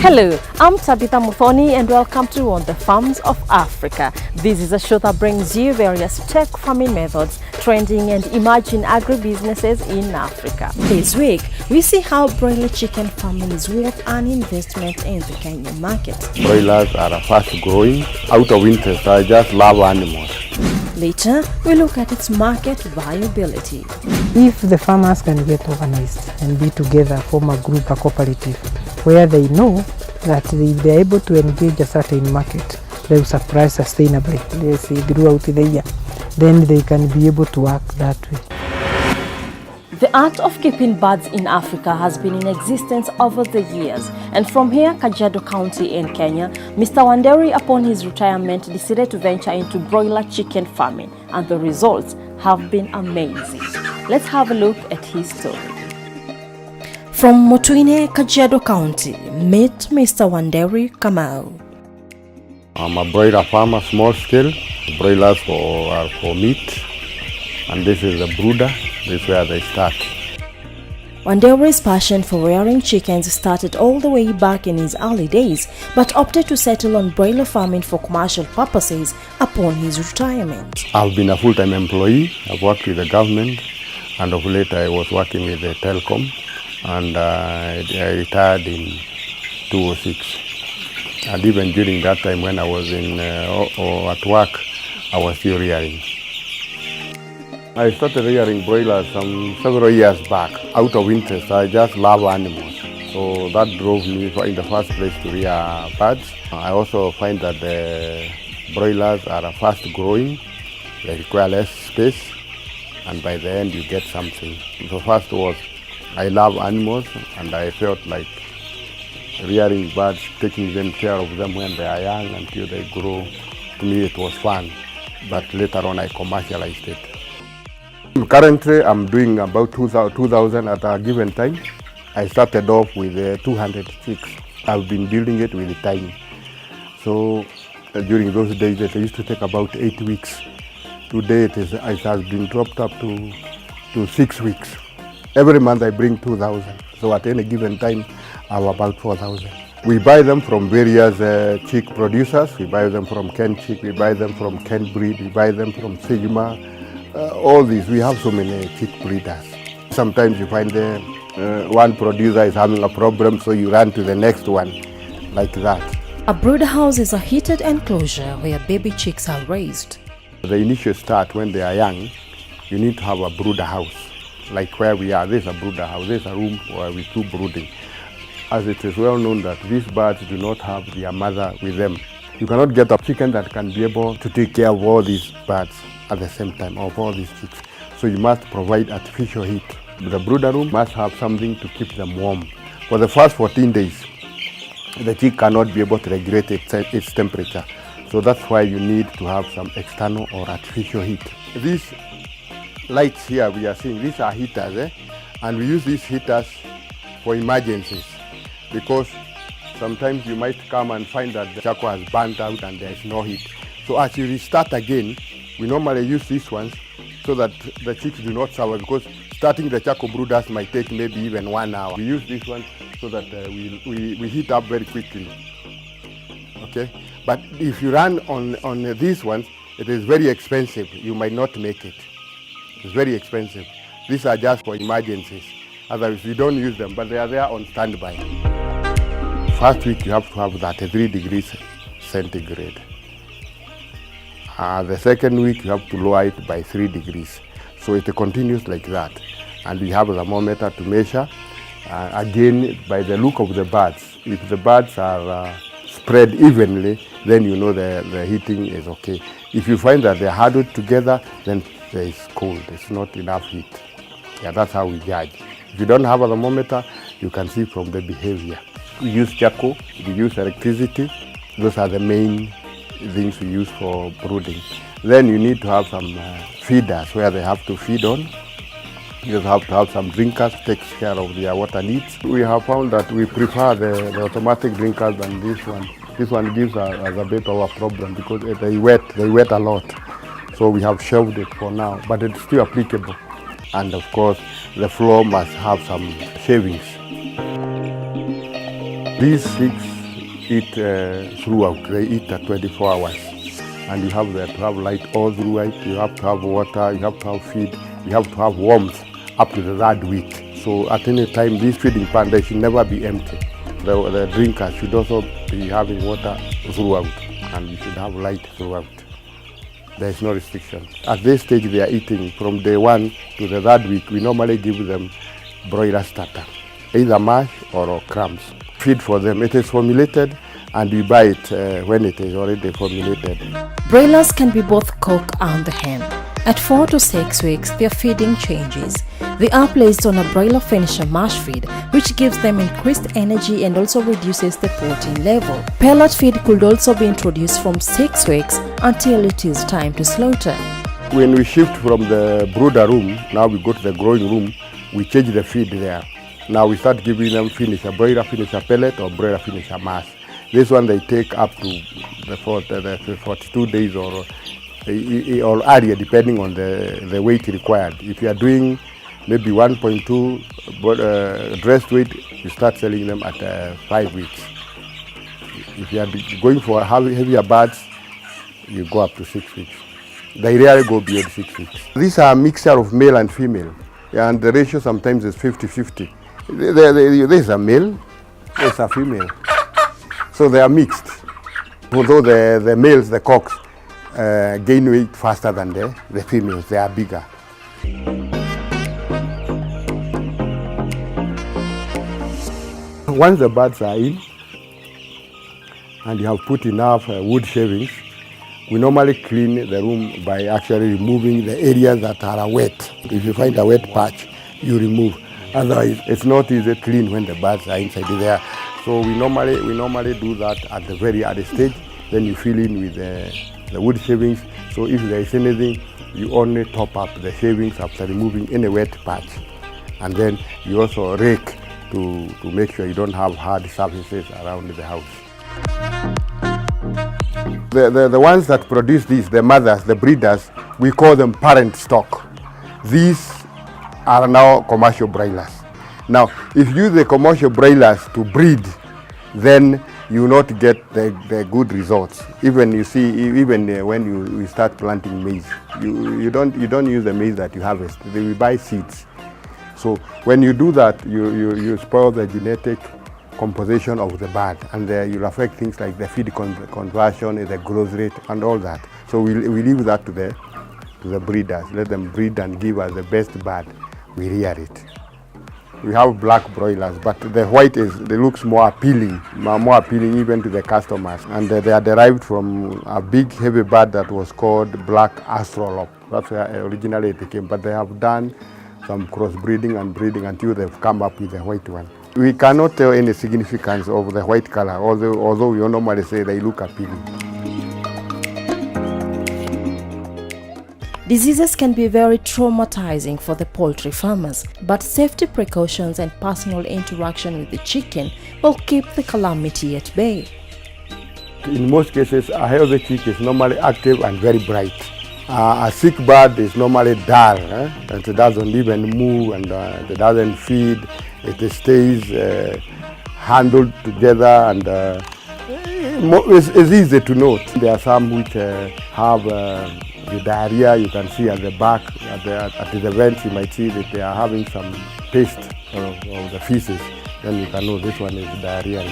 Hello, I'm Tabitha Muthoni and welcome to On the Farms of Africa. This is a show that brings you various tech farming methods, trending and emerging agribusinesses in Africa. This week, we see how broiler chicken farming is worth an investment in the Kenyan market. Broilers are fast growing. Out of interest, I just love animals. Later, we look at its market viability. If the farmers can get organized and be together, form a group, a cooperative, where they know that if they are able to engage a certain market, they will supply sustainably, let's say throughout the year, then they can be able to work that way. The art of keeping birds in Africa has been in existence over the years, and from here, Kajiado County in Kenya, Mr. Wanderi, upon his retirement, decided to venture into broiler chicken farming, and the results have been amazing. Let's have a look at his story. From Motuine, Kajiado County, meet Mr. Wanderi Kamau. I'm a broiler farmer, small scale. Broilers are for meat, and this is a brooder. This is where they start. Wanderi's passion for rearing chickens started all the way back in his early days, but opted to settle on broiler farming for commercial purposes upon his retirement. I've been a full-time employee. I've worked with the government, and of late I was working with the telecom, and I retired in 2006. And even during that time when I was at work, I was still rearing. I started rearing broilers several years back. Out of interest, I just love animals. So that drove me in the first place to rear birds. I also find that the broilers are fast growing. They require less space, and by the end you get something. The first was, I love animals, and I felt like rearing birds, taking care of them when they are young until they grow. To me it was fun, but later on I commercialized it. Currently, I'm doing about 2,000 at a given time. I started off with 200 chicks. I've been building it with time. So during those days, it used to take about 8 weeks. Today, it has been dropped up to 6 weeks. Every month, I bring 2,000. So at any given time, I have about 4,000. We buy them from various chick producers. We buy them from Ken Chick. We buy them from Ken Breed. We buy them from Sigma. All these, we have so many chick breeders. Sometimes you find one producer is having a problem, so you run to the next one, like that. A brooder house is a heated enclosure where baby chicks are raised. The initial start, when they are young, you need to have a brooder house. Like where we are, this is a brooder house, this is a room where we do brooding. As it is well known that these birds do not have their mother with them. You cannot get a chicken that can be able to take care of all these birds at the same time, of all these chicks. So you must provide artificial heat. The brooder room must have something to keep them warm. For the first 14 days, the chick cannot be able to regulate its temperature. So that's why you need to have some external or artificial heat. These lights here we are seeing, these are heaters, and we use these heaters for emergencies, because sometimes you might come and find that the charcoal has burnt out and there is no heat. So as you restart again, we normally use these ones so that the chicks do not suffer, because starting the charcoal brooders might take maybe even 1 hour. We use these ones so that we heat up very quickly. Okay? But if you run on these ones, it is very expensive. You might not make it. It's very expensive. These are just for emergencies. Otherwise, we don't use them, but they are there on standby. First week, you have to have 33 degrees centigrade. The second week, you have to lower it by 3 degrees. So it continues like that. And we have a thermometer to measure. Again, by the look of the birds. If the birds are spread evenly, then you know the heating is okay. If you find that they're huddled together, then there is cold. There's not enough heat. Yeah, that's how we judge. If you don't have a thermometer, you can see from the behavior. We use charcoal, we use electricity. Those are the main things we use for brooding. Then you need to have some feeders where they have to feed on. You have to have some drinkers, takes care of their water needs. We have found that we prefer the automatic drinkers than this one. This one gives us a bit of a problem because they wet a lot. So we have shelved it for now, but it's still applicable. And of course, the floor must have some shavings. These 6 eat throughout. They eat at 24 hours. And you have to have light all throughout. You have to have water, you have to have feed, you have to have warmth up to the 3rd week. So at any time, this feeding pan, they should never be empty. The drinkers should also be having water throughout, and you should have light throughout. There is no restriction. At this stage, they are eating from day 1 to the 3rd week. We normally give them broiler starter, either mash or crumbs. Feed for them. It is formulated, and we buy it when it is already formulated. Broilers can be both cock and the hen. At 4 to 6 weeks, their feeding changes. They are placed on a broiler finisher mash feed, which gives them increased energy and also reduces the protein level. Pellet feed could also be introduced from 6 weeks until it is time to slaughter. When we shift from the brooder room, now we go to the growing room, we change the feed there. Now we start giving them finisher, broiler finisher pellet or broiler finisher mash. This one they take up to the 42 days or earlier, depending on the weight required. If you are doing maybe 1.2 dressed weight, you start selling them at 5 weeks. If you are going for heavier birds, you go up to 6 weeks. They rarely go beyond 6 weeks. These are a mixture of male and female, and the ratio sometimes is 50-50. There's a male, there's a female. So they are mixed. Although the males, the cocks, gain weight faster than the females, they are bigger. Once the birds are in and you have put enough wood shavings, we normally clean the room by actually removing the areas that are wet. If you find a wet patch, you remove. Otherwise, it's not easy to clean when the birds are inside there. So we normally do that at the very early stage. Then you fill in with the wood shavings. So if there is anything, you only top up the shavings after removing any wet patch. And then you also rake to make sure you don't have hard surfaces around the house. The ones that produce these, the mothers, the breeders, we call them parent stock. These are now commercial broilers. Now, if you use the commercial broilers to breed, then you will not get the good results. Even when you start planting maize, you don't use the maize that you harvest. We buy seeds. So when you do that, you spoil the genetic composition of the bird, and you'll affect things like the feed conversion, the growth rate, and all that. So we leave that to the breeders. Let them breed and give us the best bird. We rear it. We have black broilers, but the white looks more appealing even to the customers. And they are derived from a big heavy bird that was called black astrolop. That's where originally it came, but they have done some crossbreeding and breeding until they've come up with the white one. We cannot tell any significance of the white color, although we normally say they look appealing. Diseases can be very traumatizing for the poultry farmers, but safety precautions and personal interaction with the chicken will keep the calamity at bay. In most cases, a healthy chick is normally active and very bright. A sick bird is normally dull, and it doesn't even move, and it doesn't feed. It stays handled together, and it's easy to note. There are some which have the diarrhea. You can see at the back, at the vents, you might see that they are having some paste of the feces. Then you can know this one is diarrhea.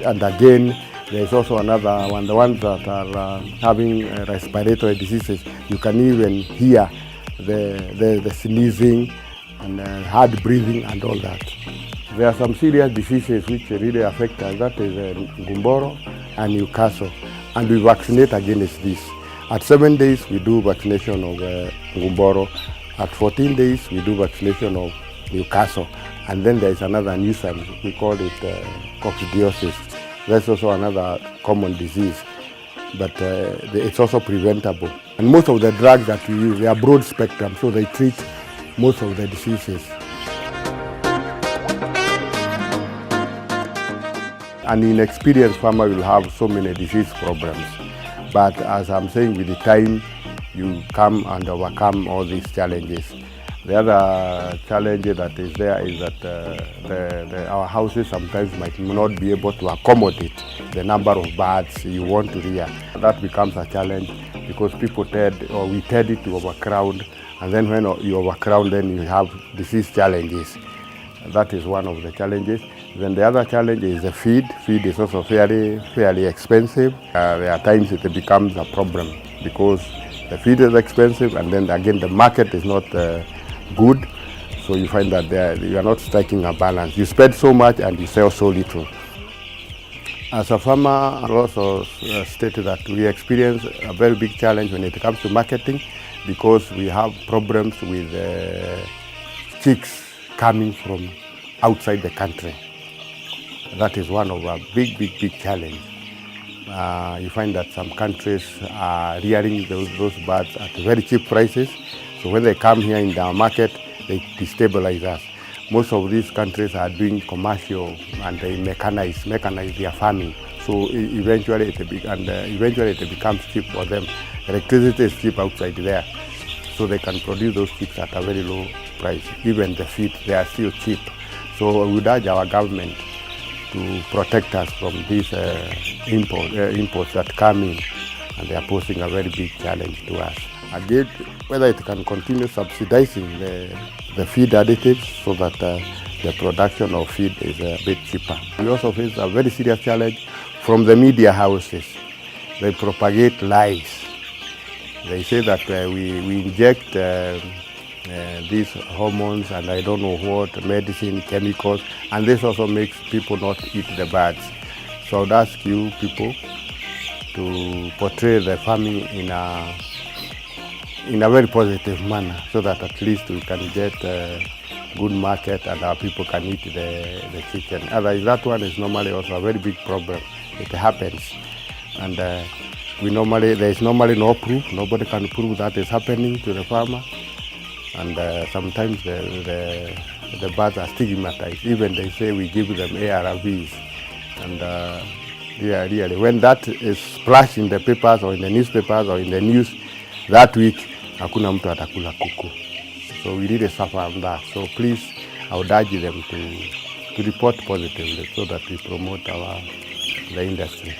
And again, there is also another one, the ones that are having respiratory diseases. You can even hear the sneezing and hard breathing and all that. There are some serious diseases which really affect us. That is Gumboro and Newcastle, and we vaccinate against this. At 7 days, we do vaccination of Gumboro. At 14 days, we do vaccination of Newcastle. And then there is another nuisance, we call it coccidiosis. That's also another common disease, but it's also preventable. And most of the drugs that we use, they are broad spectrum, so they treat most of the diseases. An inexperienced farmer will have so many disease problems. But as I'm saying, with the time, you come and overcome all these challenges. The other challenge that is there is that our houses sometimes might not be able to accommodate the number of birds you want to rear. That becomes a challenge because we tend it to overcrowd, and then when you overcrowd, then you have disease challenges. That is one of the challenges. Then the other challenge is the feed. Feed is also fairly expensive. There are times it becomes a problem because the feed is expensive, and then again the market is not good, so you find that you are not striking a balance. You spend so much and you sell so little. As a farmer, I also stated that we experience a very big challenge when it comes to marketing because we have problems with chicks coming from outside the country. That is one of our big challenge. You find that some countries are rearing those birds at very cheap prices. So when they come here in our market, they destabilize us. Most of these countries are doing commercial and they mechanize their farming. So eventually it becomes cheap for them. Electricity is cheap outside there, so they can produce those chicks at a very low price. Even the feed, they are still cheap. So we would urge our government to protect us from these imports that come in, and they are posing a very big challenge to us. Again, whether it can continue subsidizing the feed additives so that the production of feed is a bit cheaper. We also face a very serious challenge from the media houses. They propagate lies. They say that we inject these hormones and I don't know what, medicine, chemicals, and this also makes people not eat the birds. So I would ask you people to portray the farming in a very positive manner so that at least we can get a good market and our people can eat the chicken. Otherwise, that one is normally also a very big problem. It happens. And there is normally no proof. Nobody can prove that is happening to the farmer. And sometimes the birds are stigmatized. Even they say we give them ARVs. And really, when that is splashed in the papers or in the newspapers or in the news that week, hakuna mtu atakula kuku. So we really suffer on that. So please, I would urge them to report positively so that we promote the industry.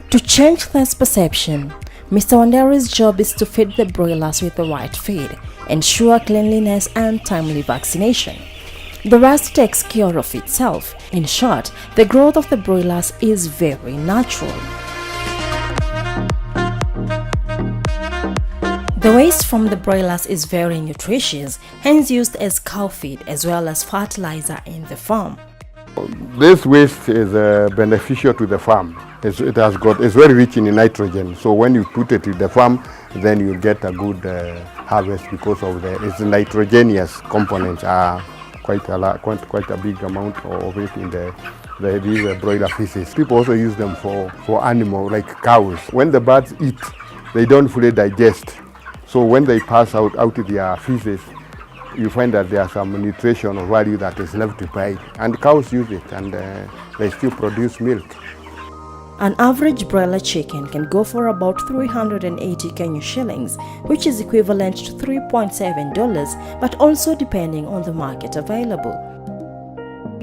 To change this perception, Mr. Wanderi's job is to feed the broilers with the right feed, ensure cleanliness and timely vaccination. The rest takes care of itself. In short, the growth of the broilers is very natural. The waste from the broilers is very nutritious, hence used as cow feed as well as fertilizer in the farm. This waste is beneficial to the farm. It's very rich in nitrogen. So when you put it in the farm, then you get a good harvest because of its nitrogenous components are quite a big amount of it in these broiler feces. People also use them for animals like cows. When the birds eat, they don't fully digest. So when they pass out their feces, you find that there are some nutritional value that is left behind. And cows use it and they still produce milk. An average broiler chicken can go for about 380 Kenya shillings, which is equivalent to $3.7, but also depending on the market available.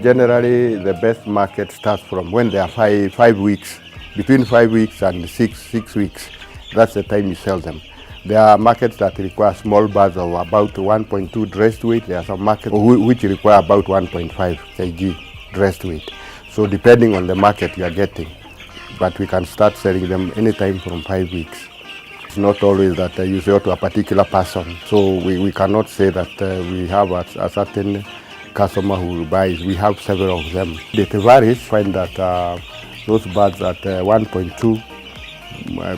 Generally, the best market starts from when they are 5 weeks, between 5 weeks and 6 weeks. That's the time you sell them. There are markets that require small birds of about 1.2 dressed weight. There are some markets which require about 1.5 kg dressed weight. So depending on the market you are getting, but we can start selling them anytime from 5 weeks. It's not always that you sell to a particular person. So we cannot say that we have a certain customer who buys. We have several of them. It varies. Find that those birds at 1.2,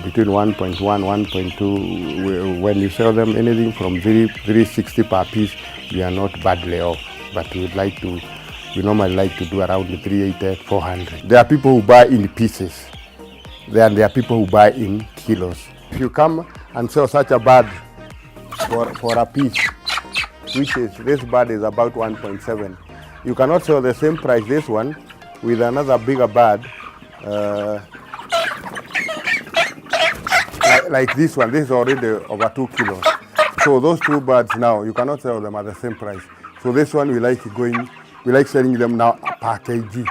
between 1.1, 1.2, when you sell them anything from 360 per piece, we are not badly off. But we normally like to do around 380, 400. There are people who buy in pieces. There are people who buy in kilos. If you come and sell such a bird for a piece, which is, this bird is about 1.7, you cannot sell the same price this one with another bigger bird like this one. This is already over 2 kilos. So those two birds now, you cannot sell them at the same price. So this one we like selling them now per kg.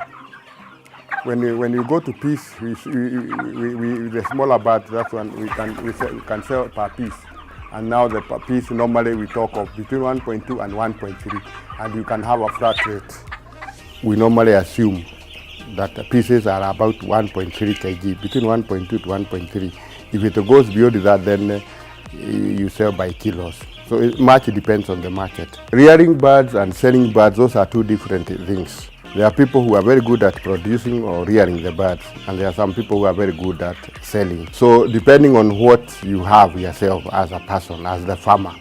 When you go to piece, the smaller birds, that's one we can sell per piece. And now the per piece normally we talk of between 1.2 and 1.3, and you can have a flat rate. We normally assume that the pieces are about 1.3 kg, between 1.2 to 1.3. If it goes beyond that, then you sell by kilos. So it much depends on the market. Rearing birds and selling birds, those are two different things. There are people who are very good at producing or rearing the birds, and there are some people who are very good at selling. So depending on what you have yourself as a person, as the farmer,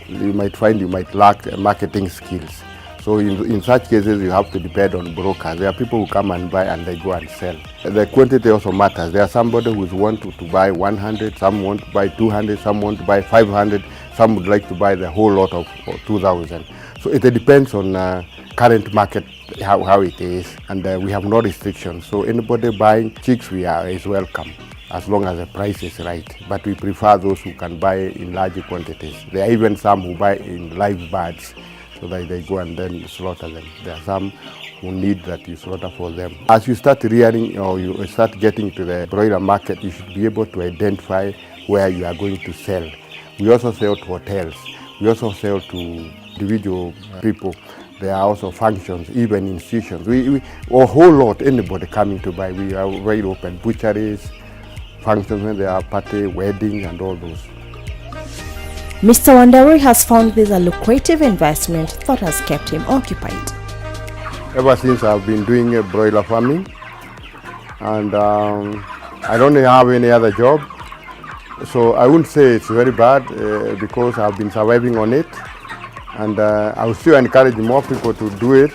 you might find you might lack marketing skills. So in such cases, you have to depend on brokers. There are people who come and buy and they go and sell. The quantity also matters. There are somebody who wants to buy 100, some want to buy 200, some want to buy 500, some would like to buy the whole lot of 2,000. So it depends on current market, how it is, and we have no restrictions. So anybody buying chicks is welcome, as long as the price is right. But we prefer those who can buy in large quantities. There are even some who buy in live birds, so that they go and then slaughter them. There are some who need that you slaughter for them. As you start rearing or you start getting to the broiler market, you should be able to identify where you are going to sell. We also sell to hotels. We also sell to individual people. There are also functions, even institutions. A whole lot, anybody coming to buy. We are very open. Butcheries, functions when there are party, weddings, and all those. Mr. Wanderi has found this a lucrative investment that has kept him occupied. Ever since I've been doing broiler farming, and I don't have any other job, so I wouldn't say it's very bad because I've been surviving on it, and I will still encourage more people to do it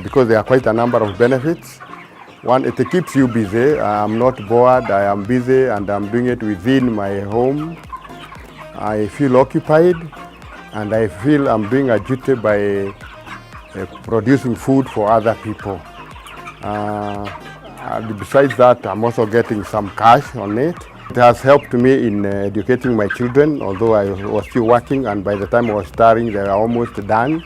because there are quite a number of benefits. One, it keeps you busy. I'm not bored, I am busy, and I'm doing it within my home. I feel occupied, and I feel I'm doing a duty by producing food for other people. Besides that, I'm also getting some cash on it. It has helped me in educating my children, although I was still working, and by the time I was starting, they are almost done.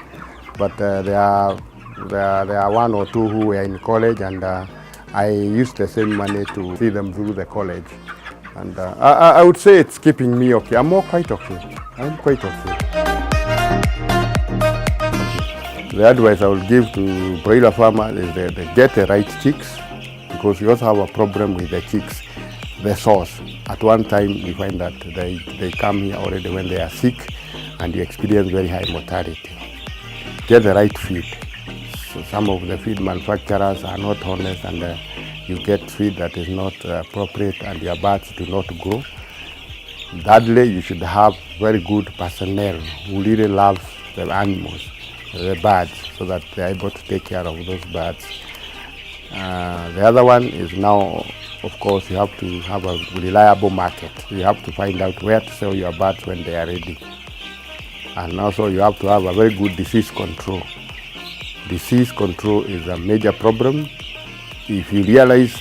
But there are one or two who were in college, and I used the same money to see them through the college. And I would say it's keeping me okay. I'm quite okay. I'm quite okay. The advice I would give to broiler farmers is that they get the right chicks, because we also have a problem with the chicks, the source. At one time, you find that they come here already when they are sick, and you experience very high mortality. Get the right feed. So some of the feed manufacturers are not honest, and you get feed that is not appropriate, and your birds do not grow. Thirdly, you should have very good personnel who really love the animals, the birds, so that they are able to take care of those birds. The other one is now, of course, you have to have a reliable market. You have to find out where to sell your birds when they are ready. And also you have to have a very good disease control. Disease control is a major problem. If you realize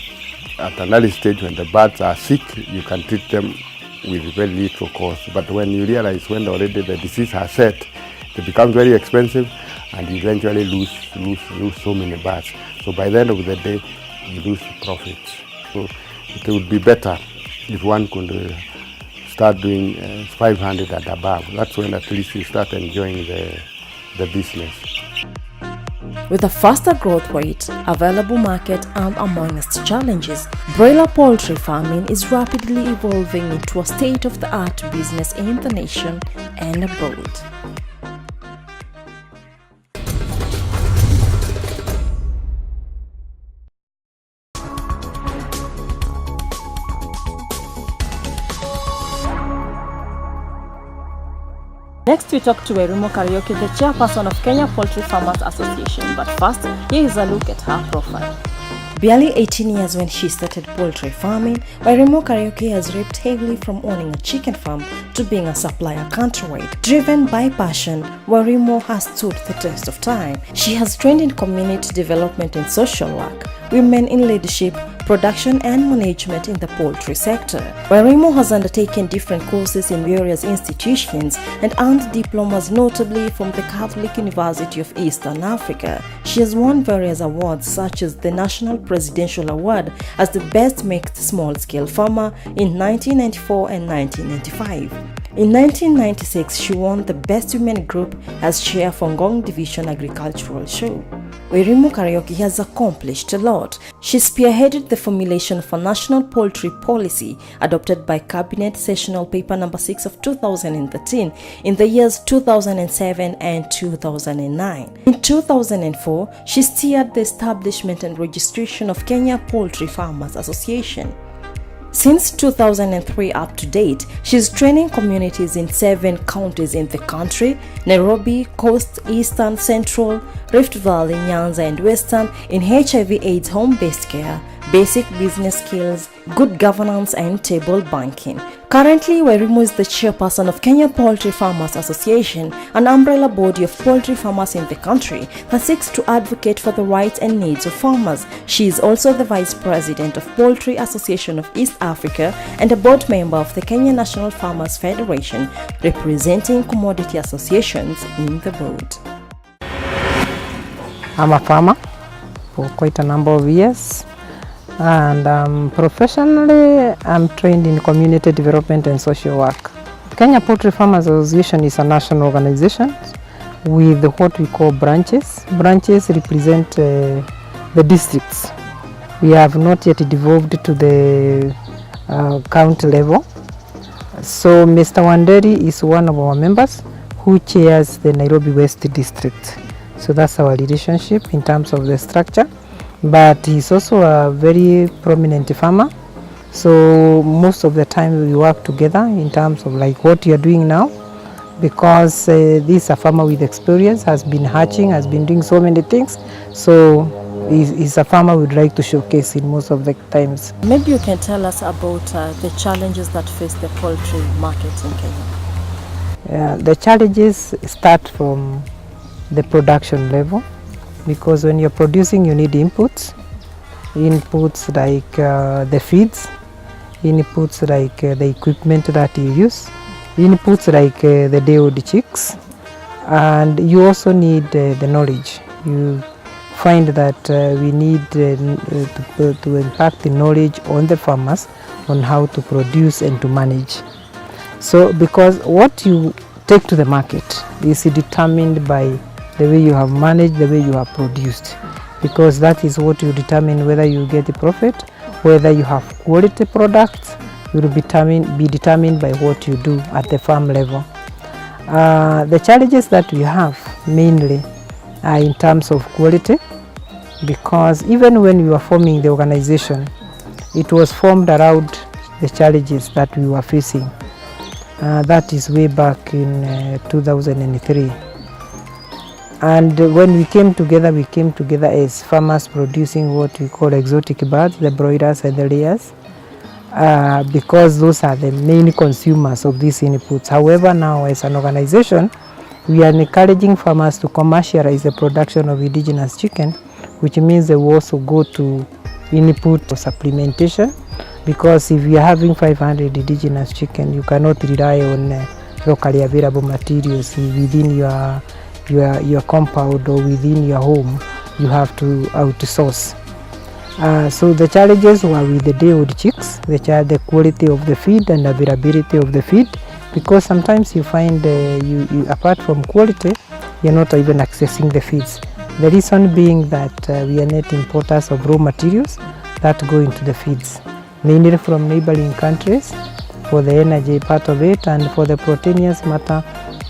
at an early stage when the birds are sick, you can treat them with very little cost. But when you realize when already the disease has set, it becomes very expensive, and you eventually lose so many birds. So by the end of the day, you lose profits. So it would be better if one could start doing 500 and above. That's when at least you start enjoying the business. With a faster growth rate, available market, and among its challenges, broiler poultry farming is rapidly evolving into a state-of-the-art business in the nation and abroad. Next, we talk to Wairimu Kariuki, the chairperson of Kenya Poultry Farmers Association. But first, here is a look at her profile. Barely 18 years when she started poultry farming, Wairimu Kariuki has reaped heavily from owning a chicken farm to being a supplier countrywide. Driven by passion, Wairimu has stood the test of time. She has trained in community development and social work, women in leadership, production and management in the poultry sector. Wairimu has undertaken different courses in various institutions and earned diplomas, notably from the Catholic University of Eastern Africa. She has won various awards such as the National Presidential Award as the Best Mixed Small-Scale Farmer in 1994 and 1995. In 1996, she won the Best Women Group as chair for Ngong Division Agricultural Show. Wairimu Kariuki has accomplished a lot. She spearheaded the formulation of a national poultry policy adopted by Cabinet Sessional Paper No. 6 of 2013 in the years 2007 and 2009. In 2004, she steered the establishment and registration of Kenya Poultry Farmers Association. Since 2003 up to date, she is training communities in 7 counties in the country: Nairobi, Coast, Eastern, Central, Rift Valley, Nyanza and Western in HIV/AIDS home-based care, basic business skills, good governance and table banking. Currently, Wairimu is the chairperson of Kenya Poultry Farmers Association, an umbrella body of poultry farmers in the country that seeks to advocate for the rights and needs of farmers. She is also the vice president of Poultry Association of East Africa and a board member of the Kenya National Farmers Federation, representing commodity associations in the board. I'm a farmer for quite a number of years. And professionally, I'm trained in community development and social work. Kenya Poultry Farmers Association is a national organization with what we call branches. Branches represent the districts. We have not yet devolved to the county level. So Mr. Wanderi is one of our members who chairs the Nairobi West District. So that's our relationship in terms of the structure. But he's also a very prominent farmer, so most of the time we work together in terms of like what you're doing now, because this is a farmer with experience, has been hatching, has been doing so many things, so he's a farmer we'd like to showcase in most of the times. Maybe you can tell us about the challenges that face the poultry market in Kenya. The challenges start from the production level. Because when you're producing, you need inputs like the feeds, inputs like the equipment that you use, inputs like the day-old chicks, and you also need the knowledge. You find that we need to impact the knowledge on the farmers on how to produce and to manage. So because what you take to the market is determined by the way you have managed, the way you have produced, because that is what will determine whether you get a profit, whether you have quality products will be determined by what you do at the farm level. The challenges that we have mainly are in terms of quality, because even when we were forming the organization, it was formed around the challenges that we were facing. That is way back in 2003. And when we came together as farmers producing what we call exotic birds, the broilers and the layers, because those are the main consumers of these inputs. However, now as an organization, we are encouraging farmers to commercialize the production of indigenous chicken, which means they will also go to input supplementation, because if you are having 500 indigenous chicken, you cannot rely on locally available materials within your compound or within your home. You have to outsource. So the challenges were with the day-old chicks, the quality of the feed and availability of the feed, because sometimes you find you apart from quality, you're not even accessing the feeds. The reason being that we are net importers of raw materials that go into the feeds, mainly from neighboring countries for the energy part of it, and for the proteinous matter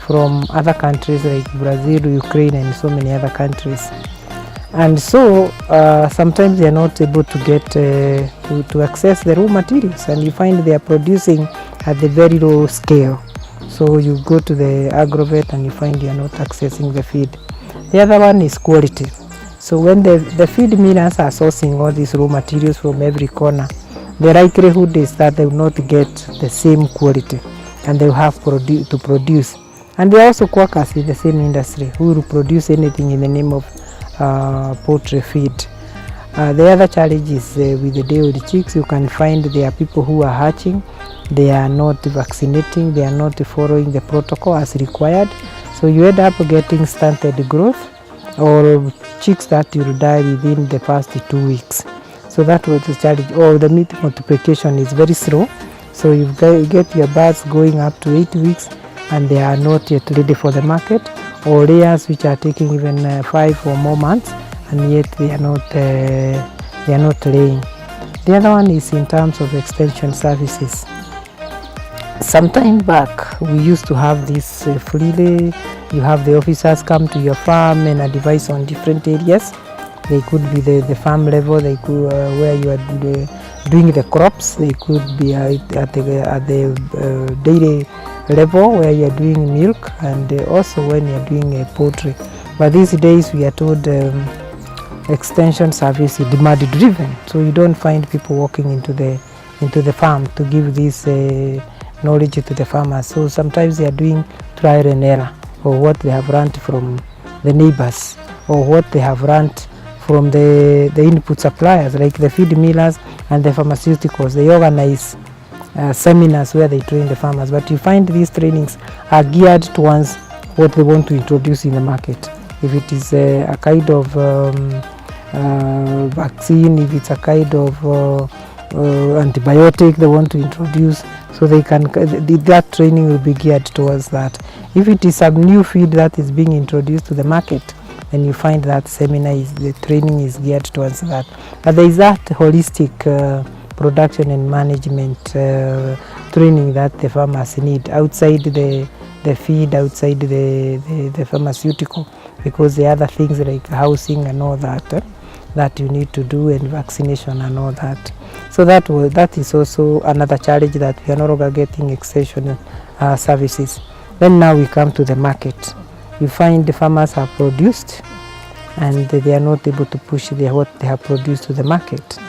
from other countries like Brazil, Ukraine and so many other countries. And so sometimes they are not able to get to access the raw materials, and you find they are producing at the very low scale. So you go to the agrovet and you find you are not accessing the feed. The other one is quality. So when the feed millers are sourcing all these raw materials from every corner, the likelihood is that they will not get the same quality, and they will have to produce. And they are also quackers in the same industry who will produce anything in the name of poultry feed. The other challenge is with the day-old chicks. You can find there are people who are hatching, they are not vaccinating, they are not following the protocol as required. So you end up getting stunted growth or chicks that will die within the first 2 weeks. So that was the challenge. Or the meat multiplication is very slow. So you get your birds going up to 8 weeks and they are not yet ready for the market, or layers which are taking even 5 or more months and yet they are not laying. The other one is in terms of extension services. Some time back we used to have this freely. You have the officers come to your farm and advise on different areas. They could be the farm level, they could where you are doing the crops, they could be at the dairy level where you are doing milk, and also when you are doing poultry. But these days we are told extension service is demand driven, so you don't find people walking into the farm to give this knowledge to the farmers. So sometimes they are doing trial and error, or what they have learned from the neighbors, or what they have learned from the input suppliers like the feed millers and the pharmaceuticals. They organize seminars where they train the farmers, but you find these trainings are geared towards what they want to introduce in the market. If it is a kind of vaccine, if it's a kind of antibiotic they want to introduce, so they can, that training will be geared towards that. If it is some new feed that is being introduced to the market, then you find that the training is geared towards that. But there is that holistic production and management training that the farmers need outside the feed, outside the pharmaceutical, because the other things like housing and all that that you need to do, and vaccination and all that. So that is also another challenge, that we are no longer getting extension services. Then now we come to the market. You find the farmers have produced and they are not able to push what they have produced to the market.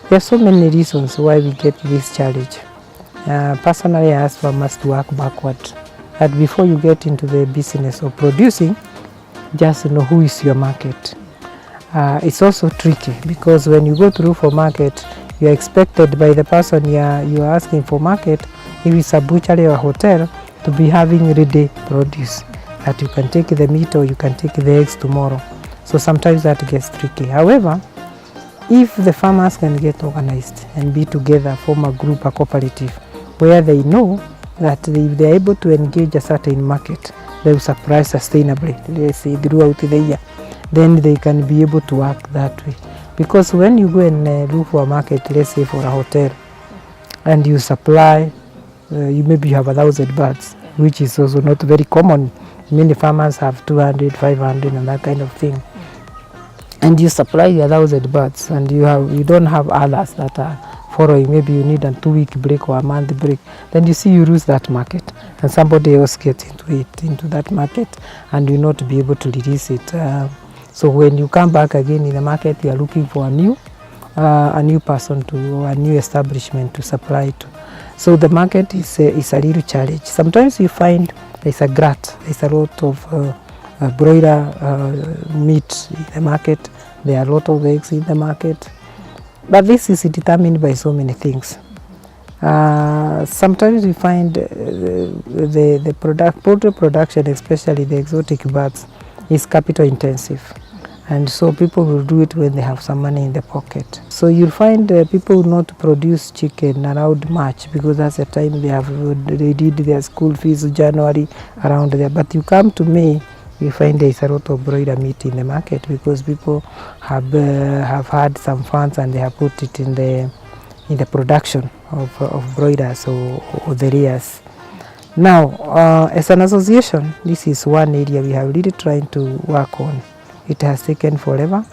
There are so many reasons why we get this challenge. Personally, I ask farmers to work backward. That before you get into the business of producing, just know who is your market. It's also tricky because when you go through for market, you are expected by the person you are asking for market, if it's a butchery or a hotel, to be having ready produce, that you can take the meat or you can take the eggs tomorrow. So sometimes that gets tricky. However, if the farmers can get organized and be together, form a group, a cooperative, where they know that if they are able to engage a certain market, they will supply sustainably, let's say throughout the year, then they can be able to work that way. Because when you go and look for a market, let's say for a hotel, and you supply, maybe you have 1,000 birds, which is also not very common. Many farmers have 200, 500 and that kind of thing. And you supply your 1,000 birds, and you don't have others that are following. Maybe you need a 2-week break or a month break. Then you see you lose that market, and somebody else gets into that market, and you not be able to release it. So when you come back again in the market, you are looking for a new person or a new establishment to supply to. So the market is a little challenge. Sometimes you find there's a glut, there's a lot of broiler meat in the market, there are a lot of eggs in the market, but this is determined by so many things. Sometimes we find the poultry production, especially the exotic birds, is capital intensive, and so people will do it when they have some money in the pocket. So you'll find people will not produce chicken around March, because that's the time they did their school fees, January, around there. But you come to May, you find there is a lot of broiler meat in the market, because people have had some funds and they have put it in the production of broilers or the layers. Now, as an association, this is one area we have really tried to work on. It has taken forever.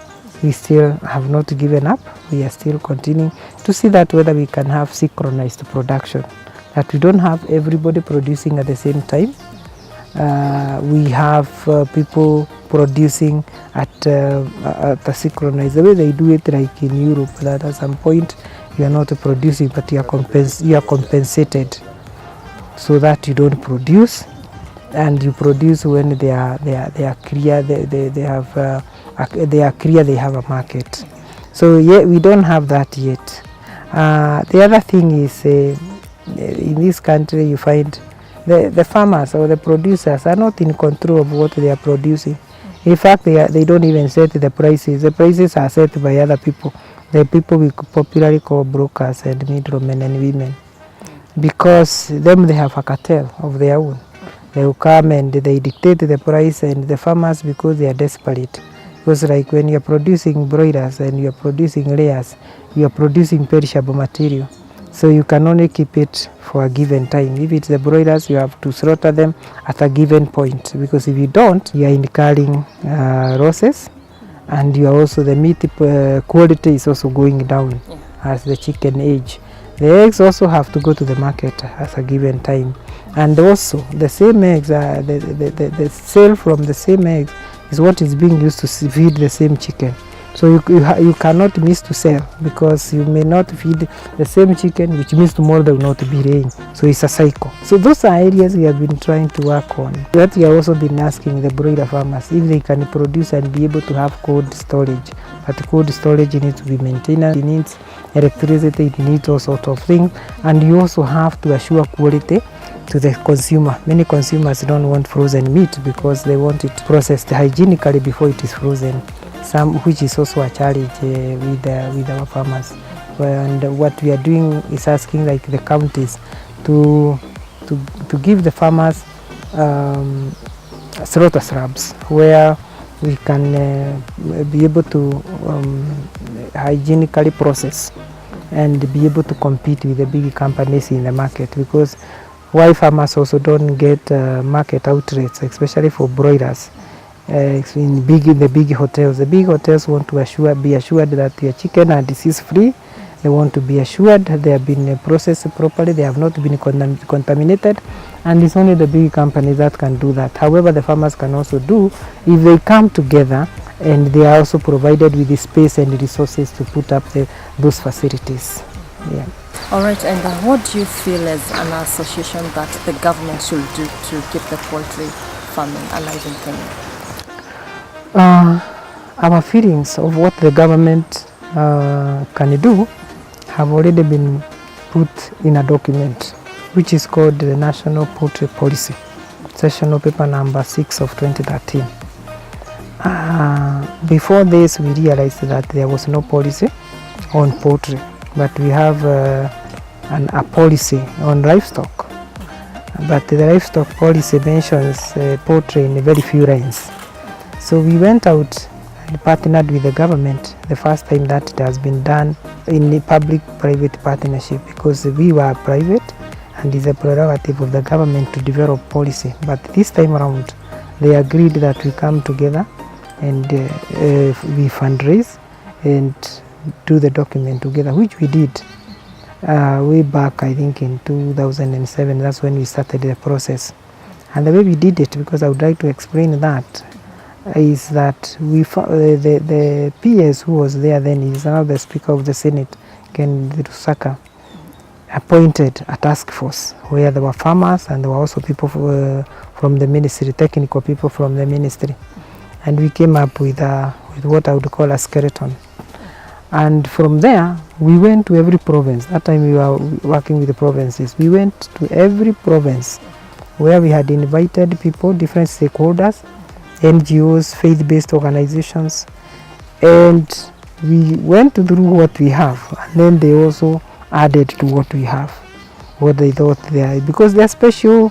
We still have not given up. We are still continuing to see that whether we can have synchronized production, that we don't have everybody producing at the same time. We have people producing at a synchronized, the way they do it like in Europe, that at some point you are not producing, but you are compensated, so that you don't produce, and you produce when they are clear, they are clear, they have a market. So yeah, we don't have that yet. The other thing is in this country you find the farmers or the producers are not in control of what they are producing. In fact, they don't even set the prices. The prices are set by other people. The people we popularly call brokers and middlemen and women. Because them, they have a cartel of their own. They will come and they dictate the price, and the farmers, because they are desperate. Because like when you are producing broilers and you are producing layers, you are producing perishable material. So you can only keep it for a given time. If it's the broilers, you have to slaughter them at a given point, because if you don't, you are incurring losses, and you are also, the meat quality is also going down as the chicken age. The eggs also have to go to the market at a given time, and also the same eggs, the sale from the same eggs is what is being used to feed the same chicken. So you cannot miss to sell, because you may not feed the same chicken, which means tomorrow they will not be laying. So it's a cycle. So those are areas we have been trying to work on. That we have also been asking the broiler farmers if they can produce and be able to have cold storage. But cold storage needs to be maintained, it needs electricity, it needs all sorts of things, and you also have to assure quality to the consumer. Many consumers don't want frozen meat because they want it processed hygienically before it is frozen. Which is also a challenge with our farmers. And what we are doing is asking like the counties to give the farmers slaughter slabs where we can be able to hygienically process and be able to compete with the big companies in the market, because why farmers also don't get market outlets, especially for broilers. In the big hotels. The big hotels want to be assured that their chicken are disease free. They want to be assured they have been processed properly, they have not been contaminated, and it's only the big companies that can do that. However, the farmers can also do if they come together and they are also provided with the space and the resources to put up those facilities. Yeah. All right, and what do you feel as an association that the government should do to keep the poultry farming alive in Kenya? Our feelings of what the government can do have already been put in a document which is called the National Poultry Policy, Sessional Paper number 6 of 2013. Before this, we realized that there was no policy on poultry, but we have a policy on livestock. But the livestock policy mentions poultry in very few lines. So we went out and partnered with the government, the first time that it has been done in a public-private partnership, because we were private and it's a prerogative of the government to develop policy. But this time around, they agreed that we come together and we fundraise and do the document together, which we did way back, I think in 2007. That's when we started the process. And the way we did it, because I would like to explain that, is that the PS who was there then is now the Speaker of the Senate, Ken Rusaka, appointed a task force where there were farmers and there were also people from the ministry, technical people from the ministry. And we came up with what I would call a skeleton. And from there, we went to every province. That time we were working with the provinces. We went to every province where we had invited people, different stakeholders, NGOs, faith-based organizations, and we went through what we have, and then they also added to what we have, what they thought there, because there are special,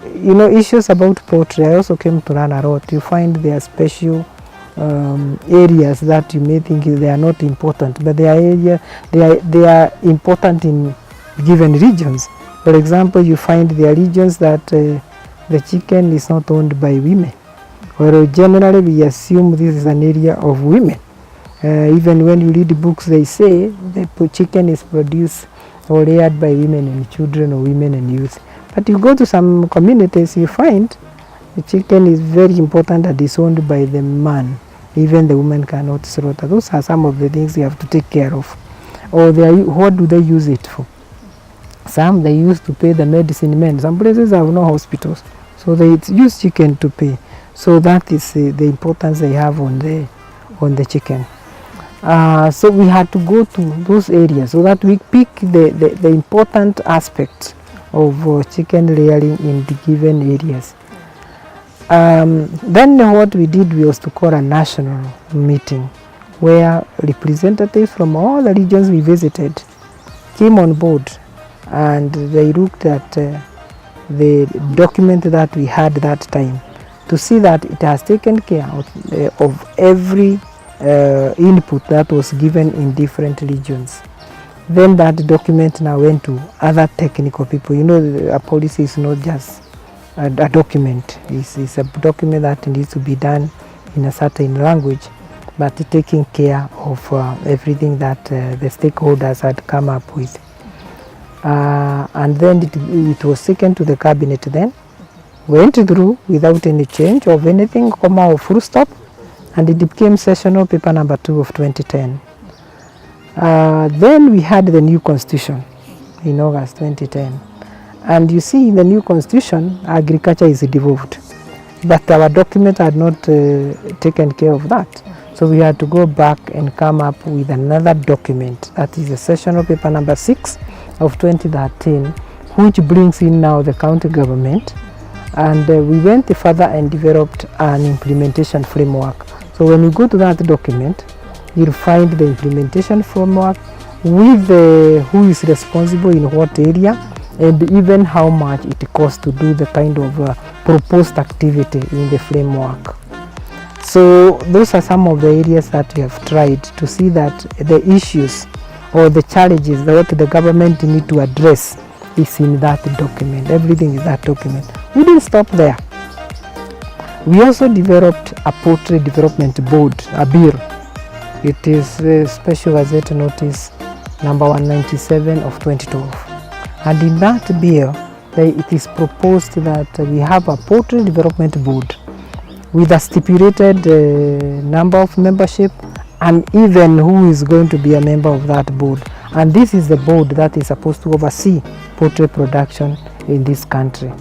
issues about poultry. I also came to learn a lot. You find there are special areas that you may think they are not important, but they are important in given regions. For example, you find there are regions that the chicken is not owned by women. Well, generally we assume this is an area of women. Even when you read books, they say the chicken is produced or reared by women and children, or women and youth. But you go to some communities, you find the chicken is very important and is owned by the man. Even the woman cannot slaughter. Those are some of the things you have to take care of. Or what do they use it for? Some they use to pay the medicine men. Some places have no hospitals, so they use chicken to pay. So that is the importance they have on the chicken. So we had to go to those areas so that we pick the important aspects of chicken rearing in the given areas. Then what we did was to call a national meeting where representatives from all the regions we visited came on board, and they looked at the document that we had that time to see that it has taken care of every input that was given in different regions. Then that document now went to other technical people. You know, a policy is not just a document. It's a document that needs to be done in a certain language, but taking care of everything that the stakeholders had come up with. And then it was taken to the cabinet then, went through without any change of anything, comma or full stop, and it became sessional paper number 2 of 2010. Then we had the new constitution in August 2010. And you see, in the new constitution, agriculture is devolved. But our document had not taken care of that. So we had to go back and come up with another document, that is a sessional paper number 6 of 2013, which brings in now the county government. And we went further and developed an implementation framework. So when you go to that document, you'll find the implementation framework with who is responsible in what area, and even how much it costs to do the kind of proposed activity in the framework. So those are some of the areas that we have tried to see that the issues or the challenges that the government need to address is in that document. Everything is that document. We didn't stop there. We also developed a poultry development board, a bill. It is a special gazette notice number 197 of 2012. And in that bill, it is proposed that we have a poultry development board with a stipulated number of membership and even who is going to be a member of that board. And this is the board that is supposed to oversee poultry production in this country.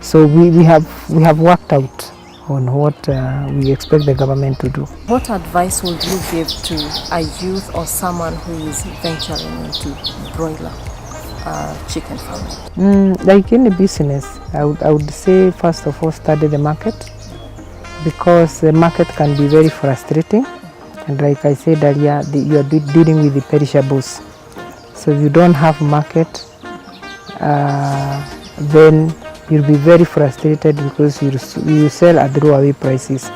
So we have worked out on what we expect the government to do. What advice would you give to a youth or someone who is venturing into broiler chicken farming? Like any business, I would say first of all study the market, because the market can be very frustrating. And like I said earlier, you are dealing with the perishables. So if you don't have market, then you'll be very frustrated because you sell at throwaway prices.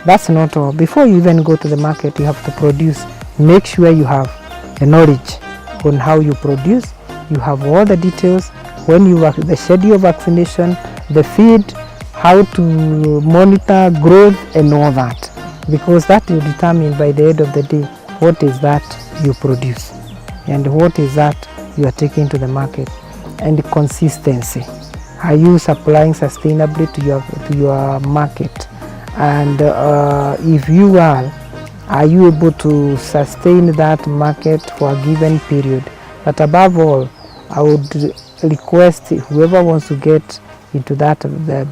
That's not all. Before you even go to the market, you have to produce. Make sure you have the knowledge on how you produce. You have all the details, when you work, the schedule of vaccination, the feed, how to monitor growth and all that. Because that will determine by the end of the day what is that you produce and what is that you are taking to the market. And consistency. Are you supplying sustainably to your market? And if you are you able to sustain that market for a given period? But above all, I would request whoever wants to get into that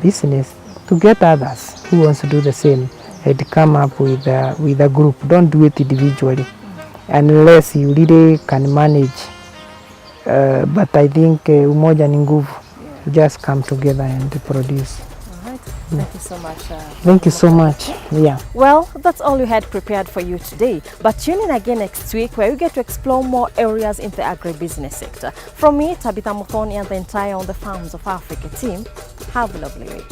business to get others who wants to do the same and come up with a group. Don't do it individually unless you really can manage. But I think umoja ni nguvu. Just come together and produce. All right. Thank you so much. Thank you so much. Yeah. Well, that's all we had prepared for you today. But tune in again next week where we get to explore more areas in the agribusiness sector. From me, Tabitha Muthoni, and the entire On the Farms of Africa team, have a lovely week.